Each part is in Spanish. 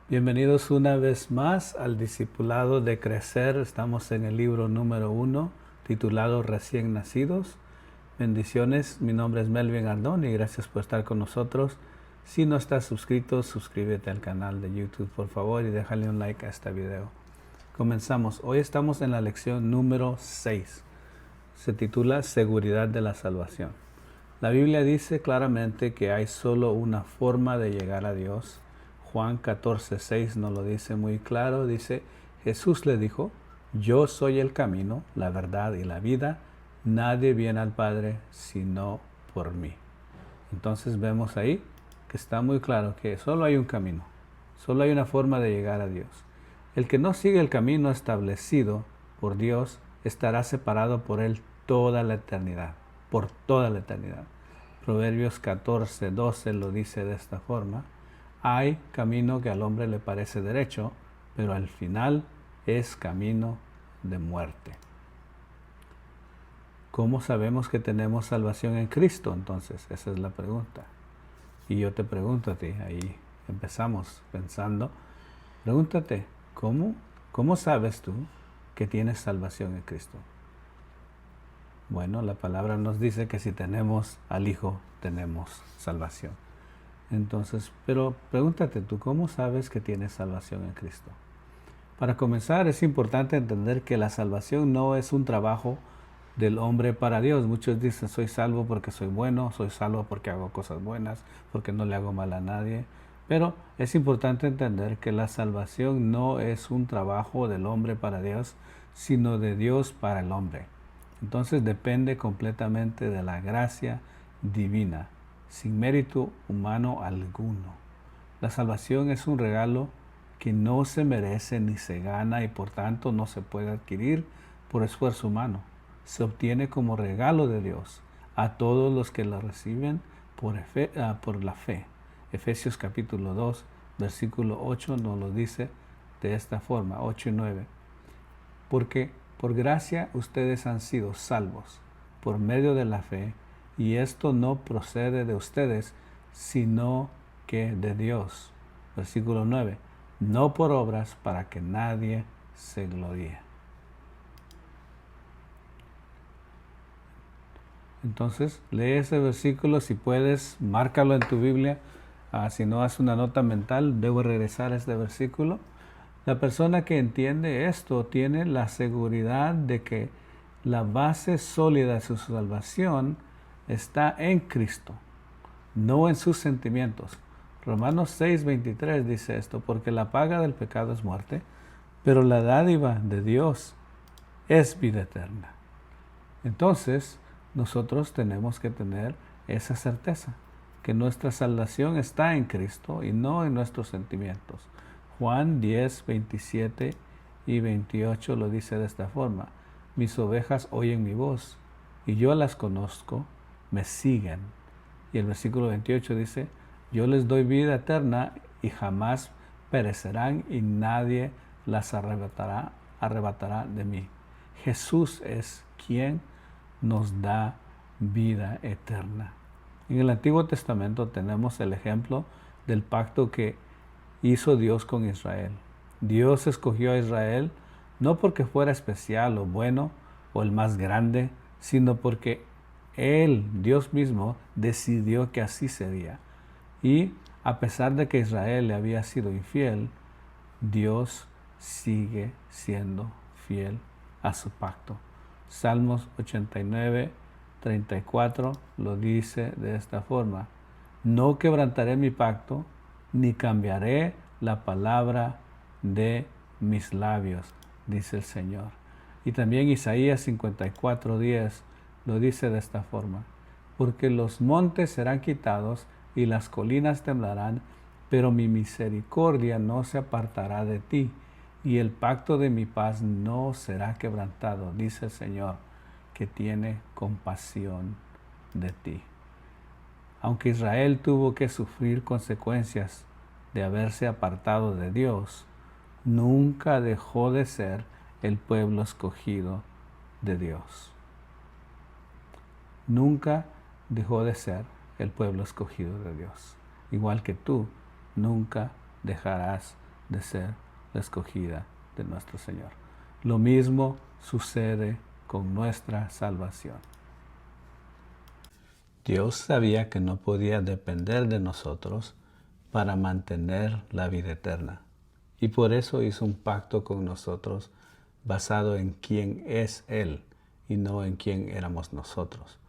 Bienvenidos una vez más al Discipulado de Crecer. Estamos en el libro número 1, titulado Recién Nacidos. Bendiciones, mi nombre es Melvin Ardón y gracias por estar con nosotros. Si no estás suscrito, suscríbete al canal de YouTube, por favor, y déjale un like a este video. Comenzamos. Hoy estamos en la lección número 6. Se titula Seguridad de la Salvación. La Biblia dice claramente que hay solo una forma de llegar a Dios. Juan 14:6 nos lo dice muy claro. Dice, Jesús le dijo, yo soy el camino, la verdad y la vida. Nadie viene al Padre sino por mí. Entonces vemos ahí que está muy claro que solo hay un camino. Solo hay una forma de llegar a Dios. El que no sigue el camino establecido por Dios estará separado por Él toda la eternidad. Por toda la eternidad. Proverbios 14:12 lo dice de esta forma. Hay camino que al hombre le parece derecho, pero al final es camino de muerte. ¿Cómo sabemos que tenemos salvación en Cristo? Entonces, esa es la pregunta. Y yo te pregunto a ti, ahí empezamos pensando, pregúntate, ¿cómo sabes tú que tienes salvación en Cristo? Bueno, la palabra nos dice que si tenemos al Hijo, tenemos salvación. Entonces, pero pregúntate tú, ¿cómo sabes que tienes salvación en Cristo? Para comenzar, es importante entender que la salvación no es un trabajo del hombre para Dios. Muchos dicen, soy salvo porque soy bueno, soy salvo porque hago cosas buenas, porque no le hago mal a nadie. Pero es importante entender que la salvación no es un trabajo del hombre para Dios, sino de Dios para el hombre. Entonces depende completamente de la gracia divina, sin mérito humano alguno. La salvación es un regalo que no se merece ni se gana y por tanto no se puede adquirir por esfuerzo humano. Se obtiene como regalo de Dios a todos los que la reciben por la fe. Efesios capítulo 2, versículo 8 nos lo dice de esta forma, 8 y 9. Porque por gracia ustedes han sido salvos por medio de la fe, y esto no procede de ustedes, sino que de Dios. Versículo 9. No por obras para que nadie se gloríe. Entonces, lee ese versículo, si puedes, márcalo en tu Biblia. Si no, haz una nota mental, debo regresar a este versículo. La persona que entiende esto tiene la seguridad de que la base sólida de su salvación está en Cristo, no en sus sentimientos. Romanos 6:23 dice esto, porque la paga del pecado es muerte, pero la dádiva de Dios es vida eterna. Entonces, nosotros tenemos que tener esa certeza, que nuestra salvación está en Cristo y no en nuestros sentimientos. Juan 10:27 y 28 lo dice de esta forma. Mis ovejas oyen mi voz, y yo las conozco, me siguen. Y el versículo 28 dice, yo les doy vida eterna y jamás perecerán y nadie las arrebatará de mí. Jesús es quien nos da vida eterna. En el Antiguo Testamento tenemos el ejemplo del pacto que hizo Dios con Israel. Dios escogió a Israel no porque fuera especial o bueno o el más grande, sino porque Él, Dios mismo, decidió que así sería. Y a pesar de que Israel le había sido infiel, Dios sigue siendo fiel a su pacto. Salmos 89:34 lo dice de esta forma. No quebrantaré mi pacto, ni cambiaré la palabra de mis labios, dice el Señor. Y también Isaías 54:10 lo dice de esta forma. Porque los montes serán quitados y las colinas temblarán, pero mi misericordia no se apartará de ti, y el pacto de mi paz no será quebrantado, dice el Señor, que tiene compasión de ti. Aunque Israel tuvo que sufrir consecuencias de haberse apartado de Dios, nunca dejó de ser el pueblo escogido de Dios. Nunca dejó de ser el pueblo escogido de Dios. Igual que tú, nunca dejarás de ser la escogida de nuestro Señor. Lo mismo sucede con nuestra salvación. Dios sabía que no podía depender de nosotros para mantener la vida eterna. Y por eso hizo un pacto con nosotros basado en quién es Él y no en quién éramos nosotros.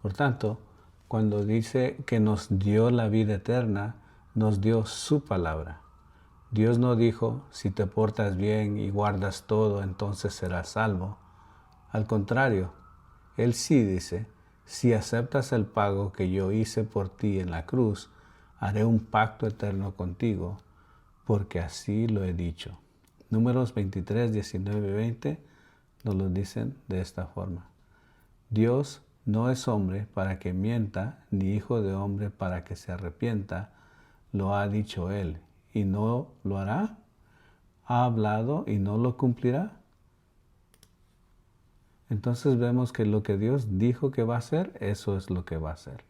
Por tanto, cuando dice que nos dio la vida eterna, nos dio su palabra. Dios no dijo, si te portas bien y guardas todo, entonces serás salvo. Al contrario, Él sí dice, si aceptas el pago que yo hice por ti en la cruz, haré un pacto eterno contigo, porque así lo he dicho. Números 23, 19 y 20 nos lo dicen de esta forma. Dios no es hombre para que mienta, ni hijo de hombre para que se arrepienta. Lo ha dicho Él, y no lo hará. Ha hablado y no lo cumplirá. Entonces vemos que lo que Dios dijo que va a hacer, eso es lo que va a hacer.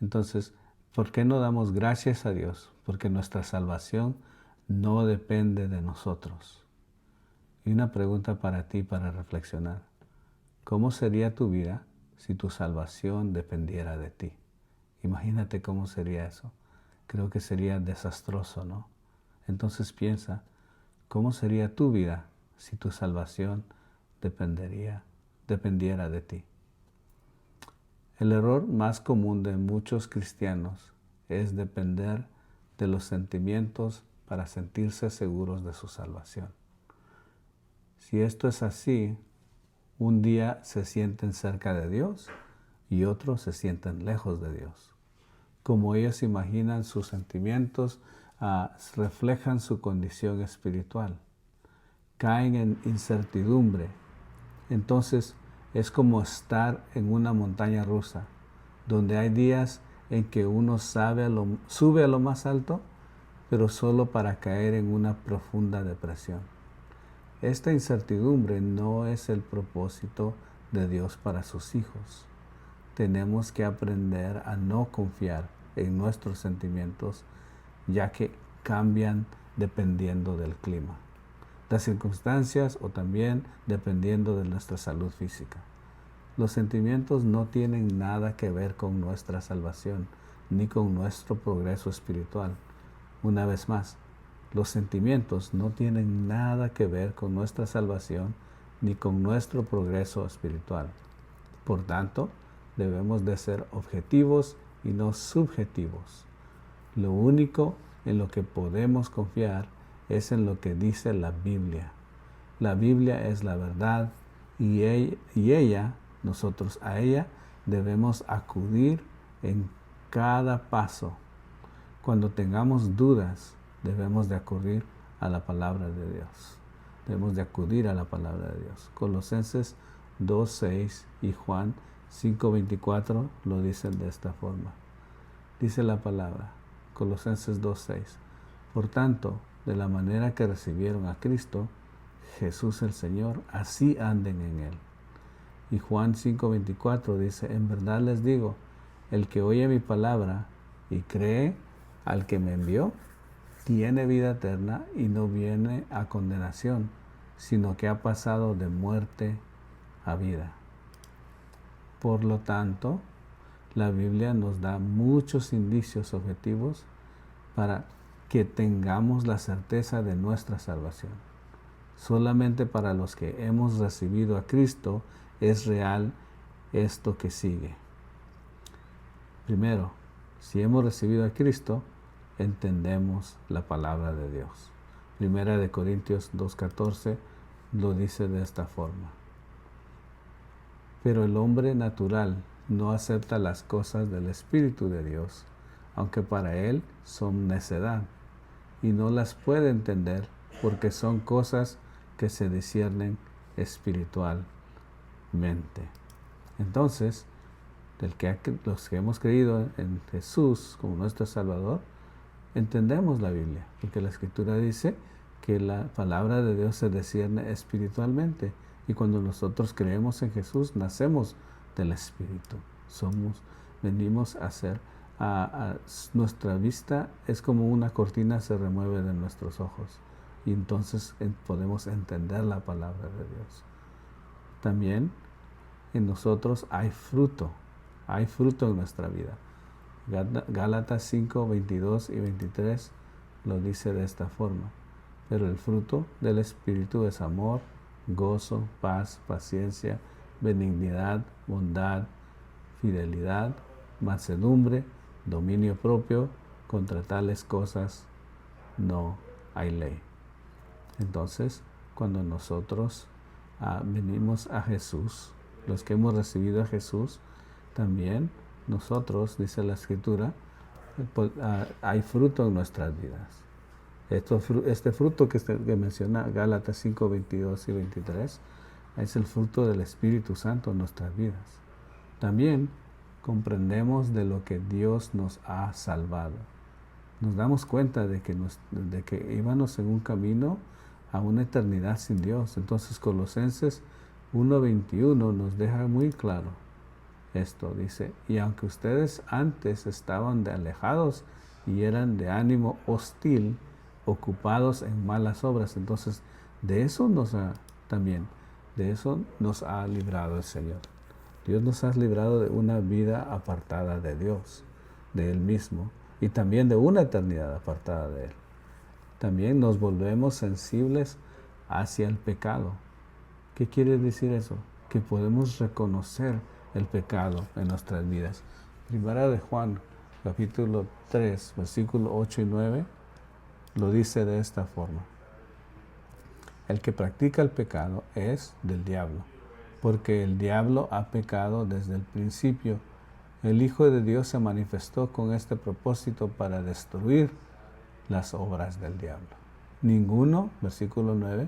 Entonces, ¿por qué no damos gracias a Dios? Porque nuestra salvación no depende de nosotros. Y una pregunta para ti para reflexionar. ¿Cómo sería tu vida si tu salvación dependiera de ti? Imagínate cómo sería eso. Creo que sería desastroso, ¿no? Entonces piensa, ¿cómo sería tu vida si tu salvación dependiera de ti? El error más común de muchos cristianos es depender de los sentimientos para sentirse seguros de su salvación. Si esto es así, un día se sienten cerca de Dios y otros se sienten lejos de Dios. Como ellos imaginan sus sentimientos, reflejan su condición espiritual. Caen en incertidumbre. Entonces es como estar en una montaña rusa, donde hay días en que uno sube a lo más alto, pero solo para caer en una profunda depresión. Esta incertidumbre no es el propósito de Dios para sus hijos. Tenemos que aprender a no confiar en nuestros sentimientos, ya que cambian dependiendo del clima, las circunstancias o también dependiendo de nuestra salud física. Los sentimientos no tienen nada que ver con nuestra salvación ni con nuestro progreso espiritual. Una vez más, los sentimientos no tienen nada que ver con nuestra salvación ni con nuestro progreso espiritual. Por tanto, debemos de ser objetivos y no subjetivos. Lo único en lo que podemos confiar es en lo que dice la Biblia. La Biblia es la verdad y nosotros a ella debemos acudir en cada paso. Cuando tengamos dudas, debemos de acudir a la palabra de Dios. Debemos de acudir a la palabra de Dios. Colosenses 2:6 y Juan 5:24 lo dicen de esta forma. Dice la palabra, Colosenses 2:6. Por tanto, de la manera que recibieron a Cristo, Jesús el Señor, así anden en Él. Y Juan 5:24 dice, en verdad les digo, el que oye mi palabra y cree al que me envió, tiene vida eterna y no viene a condenación, sino que ha pasado de muerte a vida. Por lo tanto, la Biblia nos da muchos indicios objetivos para que tengamos la certeza de nuestra salvación. Solamente para los que hemos recibido a Cristo es real esto que sigue. Primero, si hemos recibido a Cristo, entendemos la palabra de Dios. Primera de Corintios 2:14 lo dice de esta forma. Pero el hombre natural no acepta las cosas del Espíritu de Dios, aunque para él son necedad, y no las puede entender porque son cosas que se disciernen espiritualmente. Entonces, los que hemos creído en Jesús como nuestro Salvador, entendemos la Biblia, porque la Escritura dice que la palabra de Dios se discierne espiritualmente, y cuando nosotros creemos en Jesús, nacemos del Espíritu. Venimos a ser nuestra vista es como una cortina se remueve de nuestros ojos y entonces podemos entender la palabra de Dios. También en nosotros hay fruto en nuestra vida. Gálatas 5, 22 y 23 lo dice de esta forma. Pero el fruto del Espíritu es amor, gozo, paz, paciencia, benignidad, bondad, fidelidad, mansedumbre, dominio propio. Contra tales cosas no hay ley. Entonces, cuando nosotros venimos a Jesús, los que hemos recibido a Jesús, también nosotros, dice la Escritura, hay fruto en nuestras vidas. Este fruto que menciona Gálatas 5, 22 y 23 es el fruto del Espíritu Santo en nuestras vidas. También comprendemos de lo que Dios nos ha salvado. Nos damos cuenta de que íbamos en un camino a una eternidad sin Dios. Entonces Colosenses 1:21 nos deja muy claro esto. Dice, y aunque ustedes antes estaban alejados y eran de ánimo hostil, ocupados en malas obras. Entonces, de eso nos ha librado el Señor. Dios nos ha librado de una vida apartada de Dios, de Él mismo, y también de una eternidad apartada de Él. También nos volvemos sensibles hacia el pecado. ¿Qué quiere decir eso? Que podemos reconocer el pecado en nuestras vidas. Primera de Juan, capítulo 3, versículos 8 y 9, lo dice de esta forma. El que practica el pecado es del diablo, porque el diablo ha pecado desde el principio. El Hijo de Dios se manifestó con este propósito para destruir las obras del diablo. Ninguno, versículo 9,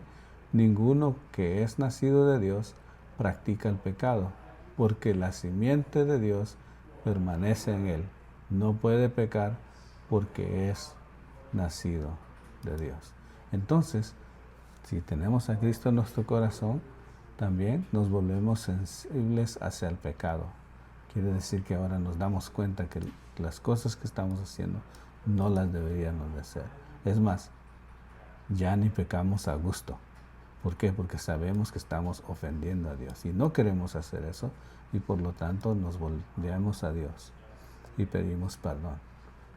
ninguno que es nacido de Dios practica el pecado, porque la simiente de Dios permanece en él. No puede pecar porque es nacido de Dios. Entonces, si tenemos a Cristo en nuestro corazón, también nos volvemos sensibles hacia el pecado. Quiere decir que ahora nos damos cuenta que las cosas que estamos haciendo no las deberíamos de hacer. Es más, ya ni pecamos a gusto. ¿Por qué? Porque sabemos que estamos ofendiendo a Dios y no queremos hacer eso y por lo tanto nos volvemos a Dios y pedimos perdón.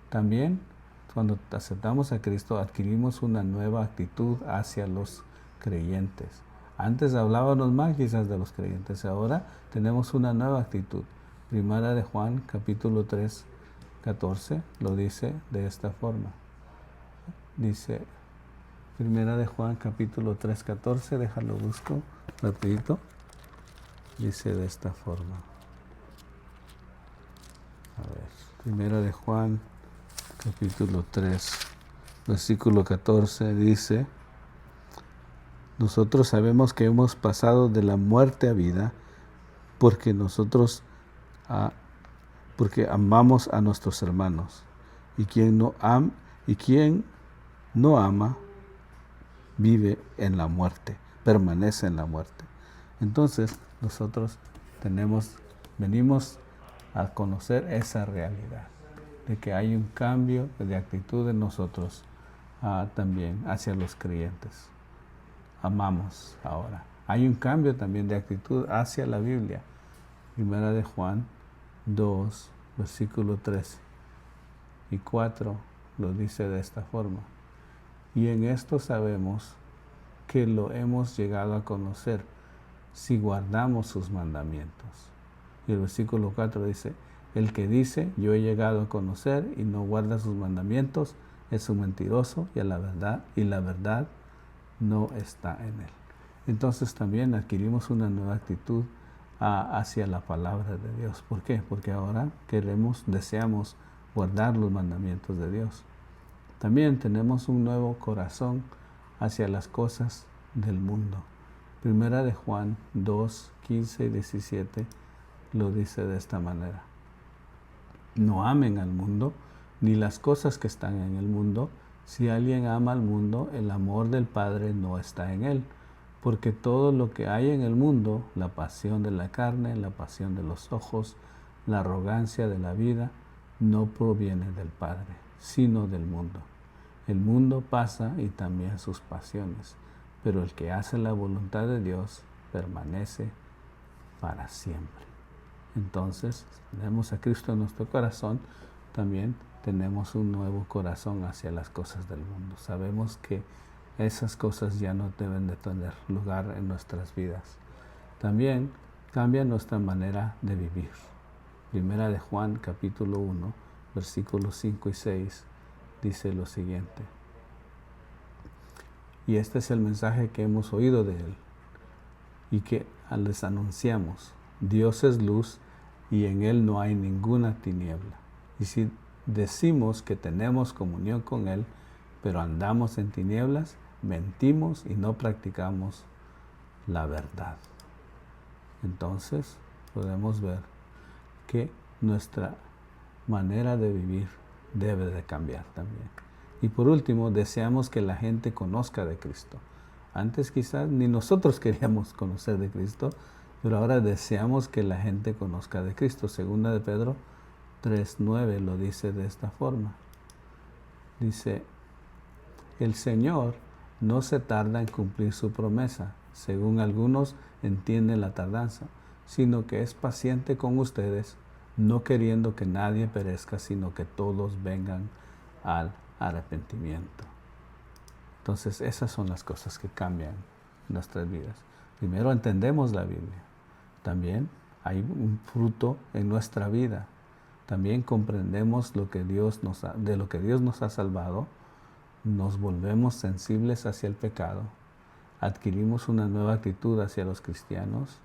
También cuando aceptamos a Cristo adquirimos una nueva actitud hacia los creyentes. Antes hablábamos mal quizás de los creyentes, ahora tenemos una nueva actitud. Primera de Juan capítulo 3, 14 lo dice de esta forma. Dice Primera de Juan capítulo 3, 14, déjalo busco rapidito. Dice de esta forma. A ver, Primera de Juan capítulo 3, versículo 14 dice, nosotros sabemos que hemos pasado de la muerte a vida porque porque amamos a nuestros hermanos. Y quien no ama vive en la muerte, permanece en la muerte. Entonces nosotros venimos a conocer esa realidad de que hay un cambio de actitud en nosotros también hacia los creyentes. Amamos ahora. Hay un cambio también de actitud hacia la Biblia. Primera de Juan 2, versículo 13 y 4 lo dice de esta forma. Y en esto sabemos que lo hemos llegado a conocer si guardamos sus mandamientos. Y el versículo 4 dice, el que dice, yo he llegado a conocer y no guarda sus mandamientos, es un mentiroso y la verdad no está en él. Entonces también adquirimos una nueva actitud hacia la palabra de Dios. ¿Por qué? Porque ahora deseamos guardar los mandamientos de Dios. También tenemos un nuevo corazón hacia las cosas del mundo. Primera de Juan 2, 15 y 17 lo dice de esta manera. No amen al mundo, ni las cosas que están en el mundo. Si alguien ama al mundo, el amor del Padre no está en él. Porque todo lo que hay en el mundo, la pasión de la carne, la pasión de los ojos, la arrogancia de la vida, no proviene del Padre, sino del mundo. El mundo pasa y también sus pasiones, pero el que hace la voluntad de Dios permanece para siempre. Entonces, si tenemos a Cristo en nuestro corazón, también tenemos un nuevo corazón hacia las cosas del mundo. Sabemos que esas cosas ya no deben de tener lugar en nuestras vidas. También cambia nuestra manera de vivir. Primera de Juan, capítulo 1, versículos 5 y 6, dice lo siguiente. Y este es el mensaje que hemos oído de Él y que les anunciamos. Dios es luz y en Él no hay ninguna tiniebla. Y si decimos que tenemos comunión con Él, pero andamos en tinieblas, mentimos y no practicamos la verdad. Entonces podemos ver que nuestra manera de vivir debe de cambiar también. Y por último, deseamos que la gente conozca de Cristo. Antes quizás ni nosotros queríamos conocer de Cristo, pero ahora deseamos que la gente conozca de Cristo. Segunda de Pedro 3:9 lo dice de esta forma. Dice, el Señor no se tarda en cumplir su promesa, según algunos entienden la tardanza, sino que es paciente con ustedes, no queriendo que nadie perezca, sino que todos vengan al arrepentimiento. Entonces, esas son las cosas que cambian nuestras vidas. Primero, entendemos la Biblia. También hay un fruto en nuestra vida. También comprendemos de lo que Dios nos ha salvado. Nos volvemos sensibles hacia el pecado. Adquirimos una nueva actitud hacia los cristianos.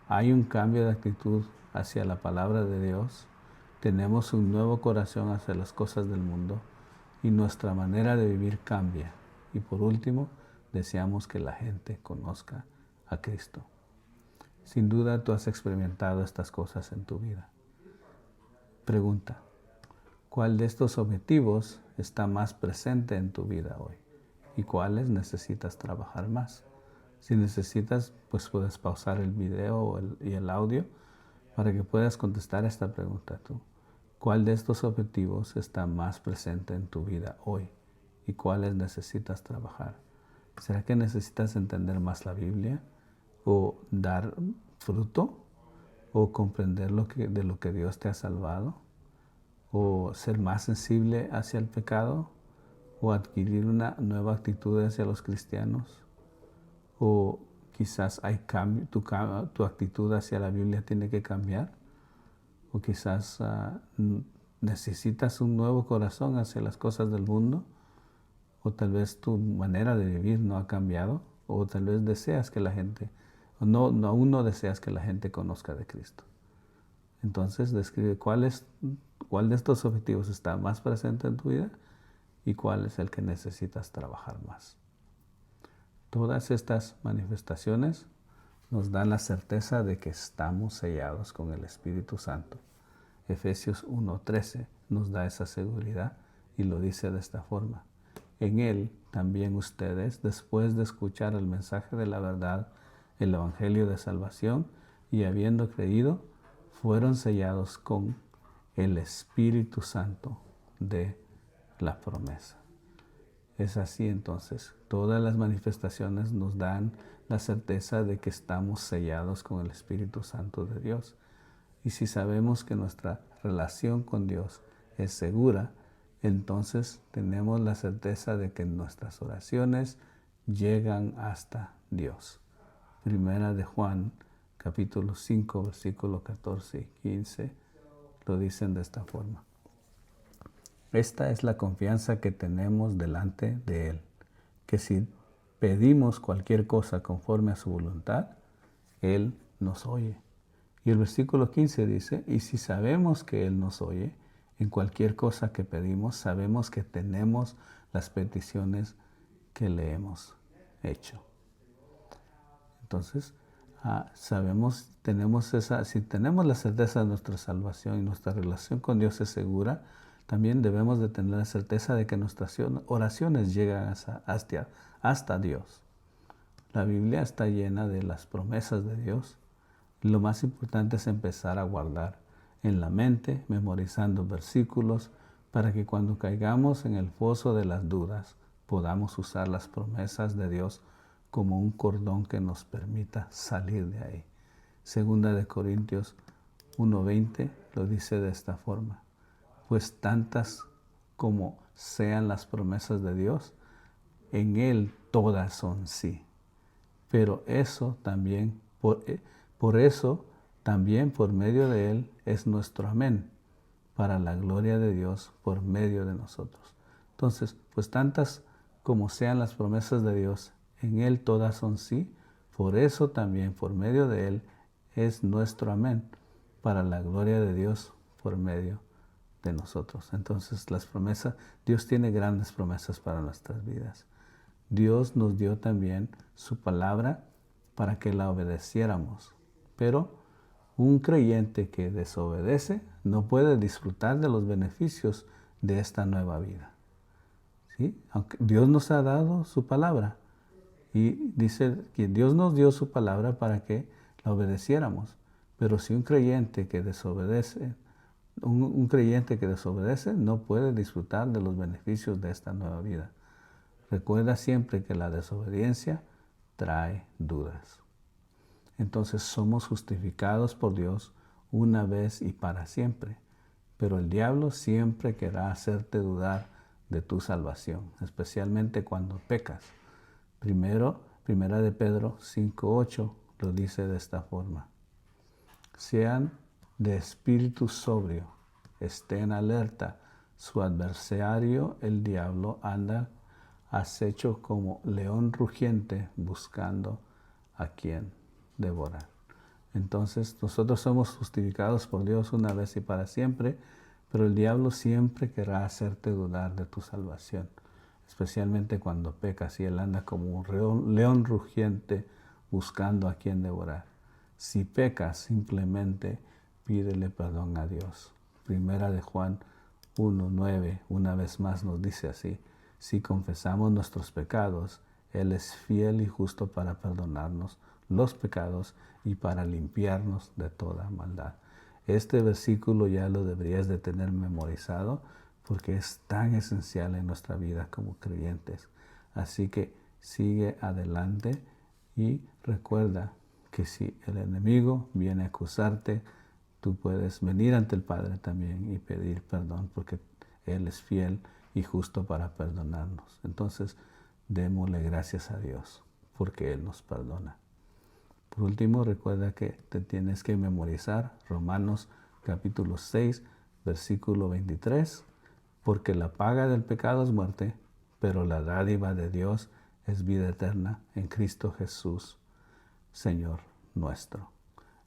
Hay un cambio de actitud hacia la palabra de Dios. Tenemos un nuevo corazón hacia las cosas del mundo. Y nuestra manera de vivir cambia. Y por último, deseamos que la gente conozca a Cristo. Sin duda tú has experimentado estas cosas en tu vida. Pregunta, ¿cuál de estos objetivos está más presente en tu vida hoy? ¿Y cuáles necesitas trabajar más? Si necesitas, pues puedes pausar el video y el audio para que puedas contestar esta pregunta tú. ¿Cuál de estos objetivos está más presente en tu vida hoy? ¿Y cuáles necesitas trabajar? ¿Será que necesitas entender más la Biblia? ¿O dar fruto? ¿O comprender de lo que Dios te ha salvado? ¿O ser más sensible hacia el pecado? ¿O adquirir una nueva actitud hacia los cristianos? ¿O quizás hay cambio, tu actitud hacia la Biblia tiene que cambiar? ¿O quizás necesitas un nuevo corazón hacia las cosas del mundo? ¿O tal vez tu manera de vivir no ha cambiado? ¿O tal vez deseas que la gente, aún no deseas que la gente conozca de Cristo? Entonces describe cuál de estos objetivos está más presente en tu vida y cuál es el que necesitas trabajar más. Todas estas manifestaciones nos dan la certeza de que estamos sellados con el Espíritu Santo. Efesios 1:13 nos da esa seguridad y lo dice de esta forma. En Él también ustedes, después de escuchar el mensaje de la verdad, el Evangelio de salvación, y habiendo creído, fueron sellados con el Espíritu Santo de la promesa. Es así entonces, todas las manifestaciones nos dan la certeza de que estamos sellados con el Espíritu Santo de Dios. Y si sabemos que nuestra relación con Dios es segura, entonces tenemos la certeza de que nuestras oraciones llegan hasta Dios. Primera de Juan, capítulo 5, versículos 14 y 15, lo dicen de esta forma. Esta es la confianza que tenemos delante de Él, que si pedimos cualquier cosa conforme a su voluntad, Él nos oye. Y el versículo 15 dice, y si sabemos que Él nos oye, en cualquier cosa que pedimos, sabemos que tenemos las peticiones que le hemos hecho. Entonces, si tenemos la certeza de nuestra salvación y nuestra relación con Dios es segura, también debemos de tener la certeza de que nuestras oraciones llegan hasta Dios. La Biblia está llena de las promesas de Dios. Lo más importante es empezar a guardar en la mente, memorizando versículos, para que cuando caigamos en el foso de las dudas, podamos usar las promesas de Dios como un cordón que nos permita salir de ahí. Segunda de Corintios 1:20 lo dice de esta forma: pues tantas como sean las promesas de Dios, en Él todas son sí. Pero eso también, por eso también por medio de Él es nuestro amén, para la gloria de Dios por medio de nosotros. Entonces, pues tantas como sean las promesas de Dios, en Él todas son sí, por eso también por medio de Él es nuestro amén, para la gloria de Dios por medio de nosotros. Entonces las promesas, Dios tiene grandes promesas para nuestras vidas. Dios nos dio también su palabra para que la obedeciéramos, pero un creyente que desobedece no puede disfrutar de los beneficios de esta nueva vida. ¿Sí? Aunque Dios nos ha dado su palabra y dice que Dios nos dio su palabra para que la obedeciéramos, pero si un creyente que desobedece, un creyente que desobedece no puede disfrutar de los beneficios de esta nueva vida. Recuerda siempre que la desobediencia trae dudas. Entonces somos justificados por Dios una vez y para siempre, pero el diablo siempre querrá hacerte dudar de tu salvación, especialmente cuando pecas. Primera de Pedro 5:8 lo dice de esta forma: sean de espíritu sobrio, estén alerta, su adversario el diablo anda acecho como león rugiente buscando a quien devorar. Entonces nosotros somos justificados por Dios una vez y para siempre, pero el diablo siempre querrá hacerte dudar de tu salvación, especialmente cuando pecas y él anda como un león rugiente buscando a quien devorar. Si pecas, simplemente pídele perdón a Dios. Primera de Juan 1:9 una vez más nos dice así: si confesamos nuestros pecados, Él es fiel y justo para perdonarnos los pecados y para limpiarnos de toda maldad. Este versículo ya lo deberías de tener memorizado porque es tan esencial en nuestra vida como creyentes. Así que sigue adelante y recuerda que si el enemigo viene a acusarte, tú puedes venir ante el Padre también y pedir perdón porque Él es fiel y justo para perdonarnos. Entonces, démosle gracias a Dios porque Él nos perdona. Por último, recuerda que te tienes que memorizar Romanos capítulo 6, versículo 23, porque la paga del pecado es muerte, pero la dádiva de Dios es vida eterna en Cristo Jesús, Señor nuestro.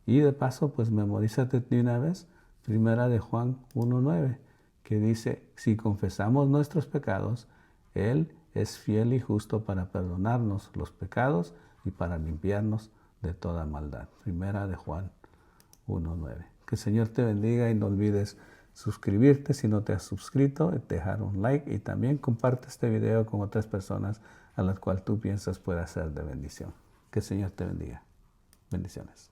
Y de paso, pues memorízate de una vez Primera de Juan 1:9, que dice: si confesamos nuestros pecados, Él es fiel y justo para perdonarnos los pecados y para limpiarnos de toda maldad. Primera de Juan 1:9. Que el Señor te bendiga y no olvides suscribirte si no te has suscrito, dejar un like y también comparte este video con otras personas a las cuales tú piensas pueda ser de bendición. Que el Señor te bendiga. Bendiciones.